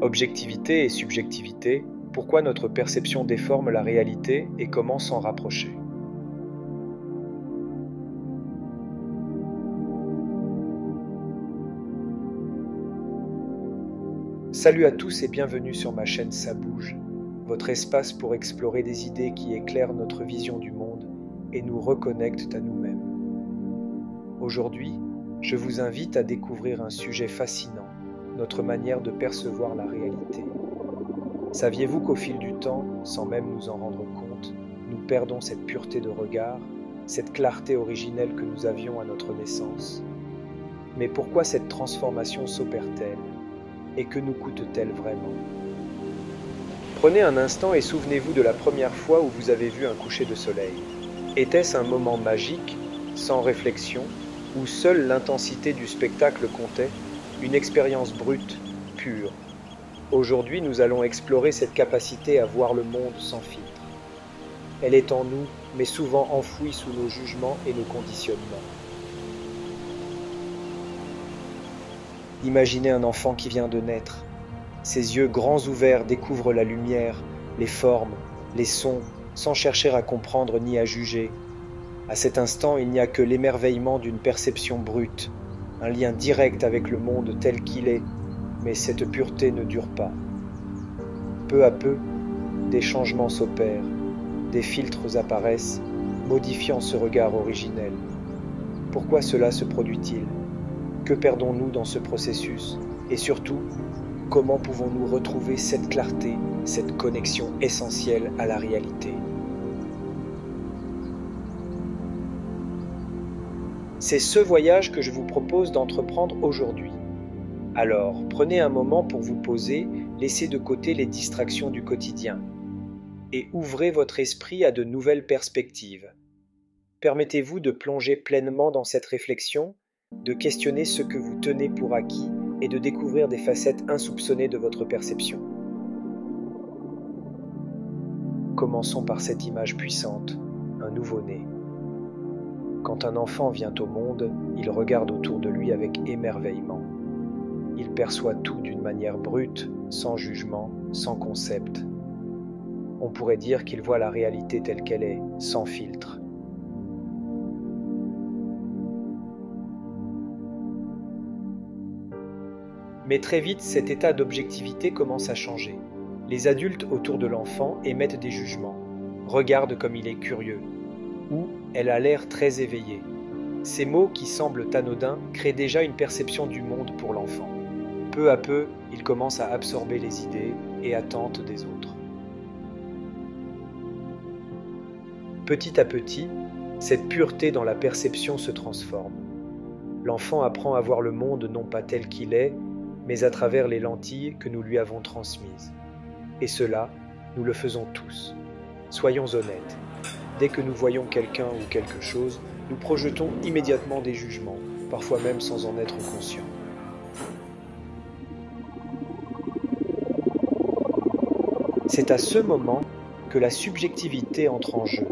Objectivité et subjectivité, pourquoi notre perception déforme la réalité et comment s'en rapprocher? Salut à tous et bienvenue sur ma chaîne Ça bouge, votre espace pour explorer des idées qui éclairent notre vision du monde et nous reconnectent à nous-mêmes. Aujourd'hui, je vous invite à découvrir un sujet fascinant, notre manière de percevoir la réalité. Saviez-vous qu'au fil du temps, sans même nous en rendre compte, nous perdons cette pureté de regard, cette clarté originelle que nous avions à notre naissance? Mais pourquoi cette transformation s'opère-t-elle? Et que nous coûte-t-elle vraiment? Prenez un instant et souvenez-vous de la première fois où vous avez vu un coucher de soleil. Était-ce un moment magique, sans réflexion, où seule l'intensité du spectacle comptait, une expérience brute, pure? Aujourd'hui, nous allons explorer cette capacité à voir le monde sans filtre. Elle est en nous, mais souvent enfouie sous nos jugements et nos conditionnements. Imaginez un enfant qui vient de naître. Ses yeux grands ouverts découvrent la lumière, les formes, les sons, sans chercher à comprendre ni à juger. À cet instant, il n'y a que l'émerveillement d'une perception brute, un lien direct avec le monde tel qu'il est, mais cette pureté ne dure pas. Peu à peu, des changements s'opèrent, des filtres apparaissent, modifiant ce regard originel. Pourquoi cela se produit-il? Que perdons-nous dans ce processus? Et surtout, comment pouvons-nous retrouver cette clarté, cette connexion essentielle à la réalité? C'est ce voyage que je vous propose d'entreprendre aujourd'hui. Alors, prenez un moment pour vous poser, laissez de côté les distractions du quotidien et ouvrez votre esprit à de nouvelles perspectives. Permettez-vous de plonger pleinement dans cette réflexion, de questionner ce que vous tenez pour acquis et de découvrir des facettes insoupçonnées de votre perception. Commençons par cette image puissante, un nouveau-né. Quand un enfant vient au monde, il regarde autour de lui avec émerveillement. Il perçoit tout d'une manière brute, sans jugement, sans concept. On pourrait dire qu'il voit la réalité telle qu'elle est, sans filtre. Mais très vite, cet état d'objectivité commence à changer. Les adultes autour de l'enfant émettent des jugements, regardent comme il est curieux, ou elle a l'air très éveillée. Ces mots qui semblent anodins créent déjà une perception du monde pour l'enfant. Peu à peu, il commence à absorber les idées et attentes des autres. Petit à petit, cette pureté dans la perception se transforme. L'enfant apprend à voir le monde non pas tel qu'il est, mais à travers les lentilles que nous lui avons transmises. Et cela, nous le faisons tous. Soyons honnêtes. Dès que nous voyons quelqu'un ou quelque chose, nous projetons immédiatement des jugements, parfois même sans en être conscients. C'est à ce moment que la subjectivité entre en jeu.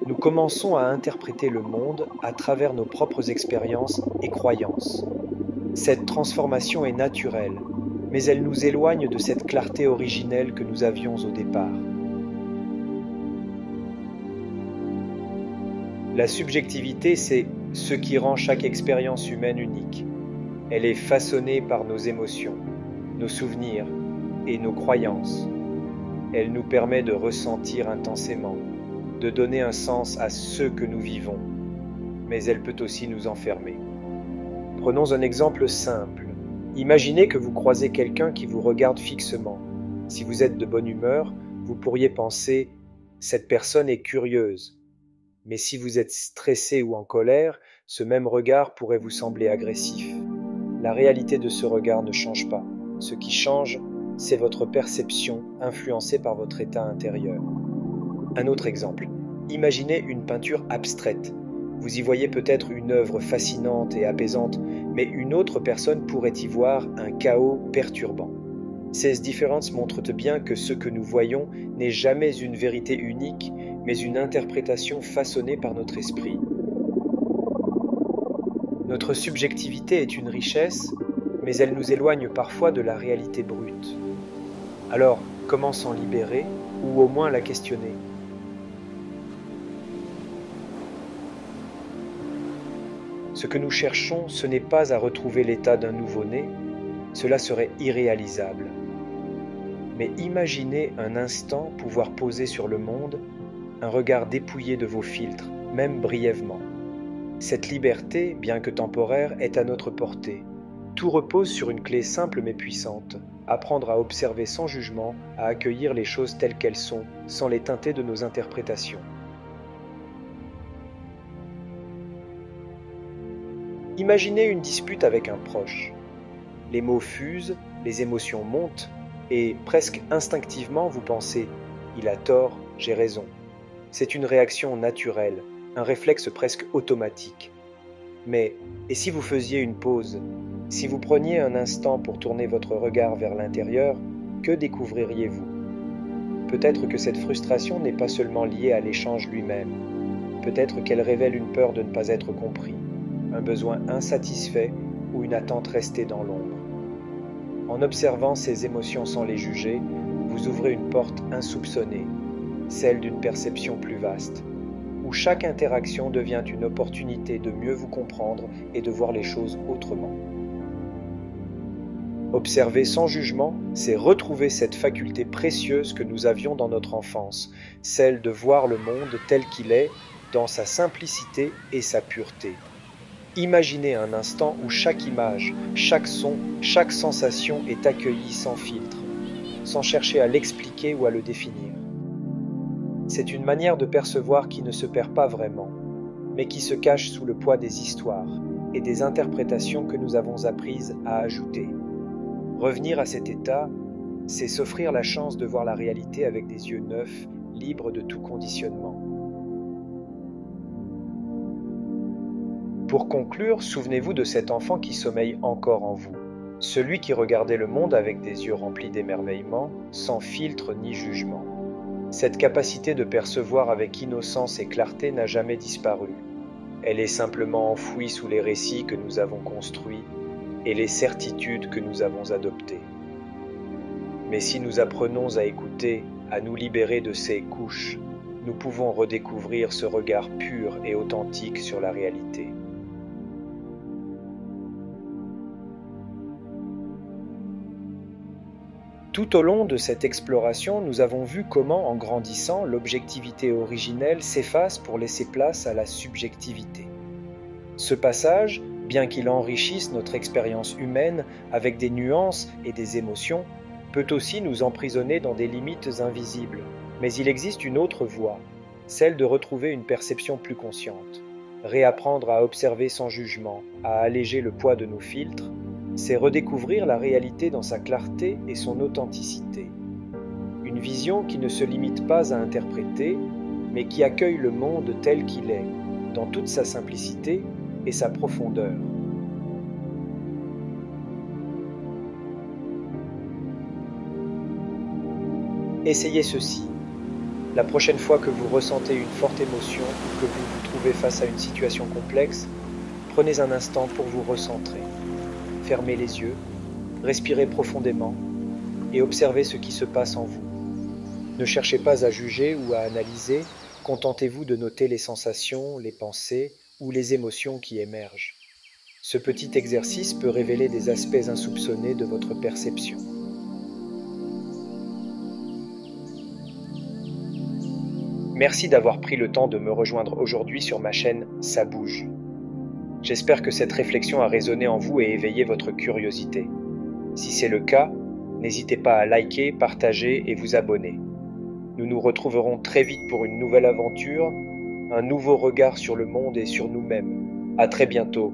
Nous commençons à interpréter le monde à travers nos propres expériences et croyances. Cette transformation est naturelle, mais elle nous éloigne de cette clarté originelle que nous avions au départ. La subjectivité, c'est ce qui rend chaque expérience humaine unique. Elle est façonnée par nos émotions, nos souvenirs et nos croyances. Elle nous permet de ressentir intensément, de donner un sens à ce que nous vivons, mais elle peut aussi nous enfermer. Prenons un exemple simple. Imaginez que vous croisez quelqu'un qui vous regarde fixement. Si vous êtes de bonne humeur, vous pourriez penser « cette personne est curieuse ». Mais si vous êtes stressé ou en colère, ce même regard pourrait vous sembler agressif. La réalité de ce regard ne change pas. Ce qui change, c'est votre perception influencée par votre état intérieur. Un autre exemple. Imaginez une peinture abstraite. Vous y voyez peut-être une œuvre fascinante et apaisante, mais une autre personne pourrait y voir un chaos perturbant. Ces différences montrent bien que ce que nous voyons n'est jamais une vérité unique, mais une interprétation façonnée par notre esprit. Notre subjectivité est une richesse, mais elles nous éloignent parfois de la réalité brute. Alors, comment s'en libérer, ou au moins la questionner? Ce que nous cherchons, ce n'est pas à retrouver l'état d'un nouveau-né, cela serait irréalisable. Mais imaginez un instant pouvoir poser sur le monde un regard dépouillé de vos filtres, même brièvement. Cette liberté, bien que temporaire, est à notre portée. Tout repose sur une clé simple mais puissante. Apprendre à observer sans jugement, à accueillir les choses telles qu'elles sont, sans les teinter de nos interprétations. Imaginez une dispute avec un proche. Les mots fusent, les émotions montent, et presque instinctivement vous pensez « il a tort, j'ai raison ». C'est une réaction naturelle, un réflexe presque automatique. Mais, et si vous faisiez une pause? Si vous preniez un instant pour tourner votre regard vers l'intérieur, que découvririez-vous? Peut-être que cette frustration n'est pas seulement liée à l'échange lui-même. Peut-être qu'elle révèle une peur de ne pas être compris, un besoin insatisfait ou une attente restée dans l'ombre. En observant ces émotions sans les juger, vous ouvrez une porte insoupçonnée, celle d'une perception plus vaste, où chaque interaction devient une opportunité de mieux vous comprendre et de voir les choses autrement. Observer sans jugement, c'est retrouver cette faculté précieuse que nous avions dans notre enfance, celle de voir le monde tel qu'il est, dans sa simplicité et sa pureté. Imaginez un instant où chaque image, chaque son, chaque sensation est accueillie sans filtre, sans chercher à l'expliquer ou à le définir. C'est une manière de percevoir qui ne se perd pas vraiment, mais qui se cache sous le poids des histoires et des interprétations que nous avons apprises à ajouter. Revenir à cet état, c'est s'offrir la chance de voir la réalité avec des yeux neufs, libres de tout conditionnement. Pour conclure, souvenez-vous de cet enfant qui sommeille encore en vous, celui qui regardait le monde avec des yeux remplis d'émerveillement, sans filtre ni jugement. Cette capacité de percevoir avec innocence et clarté n'a jamais disparu. Elle est simplement enfouie sous les récits que nous avons construits et les certitudes que nous avons adoptées. Mais si nous apprenons à écouter, à nous libérer de ces couches, nous pouvons redécouvrir ce regard pur et authentique sur la réalité. Tout au long de cette exploration, nous avons vu comment, en grandissant, l'objectivité originelle s'efface pour laisser place à la subjectivité. Ce passage, bien qu'il enrichisse notre expérience humaine avec des nuances et des émotions, peut aussi nous emprisonner dans des limites invisibles. Mais il existe une autre voie, celle de retrouver une perception plus consciente. Réapprendre à observer sans jugement, à alléger le poids de nos filtres, c'est redécouvrir la réalité dans sa clarté et son authenticité. Une vision qui ne se limite pas à interpréter, mais qui accueille le monde tel qu'il est, dans toute sa simplicité et sa profondeur. Essayez ceci. La prochaine fois que vous ressentez une forte émotion ou que vous vous trouvez face à une situation complexe, prenez un instant pour vous recentrer. Fermez les yeux, respirez profondément et observez ce qui se passe en vous. Ne cherchez pas à juger ou à analyser, contentez-vous de noter les sensations, les pensées ou les émotions qui émergent. Ce petit exercice peut révéler des aspects insoupçonnés de votre perception. Merci d'avoir pris le temps de me rejoindre aujourd'hui sur ma chaîne Ça bouge. J'espère que cette réflexion a résonné en vous et éveillé votre curiosité. Si c'est le cas, n'hésitez pas à liker, partager et vous abonner. Nous nous retrouverons très vite pour une nouvelle aventure, un nouveau regard sur le monde et sur nous-mêmes. À très bientôt.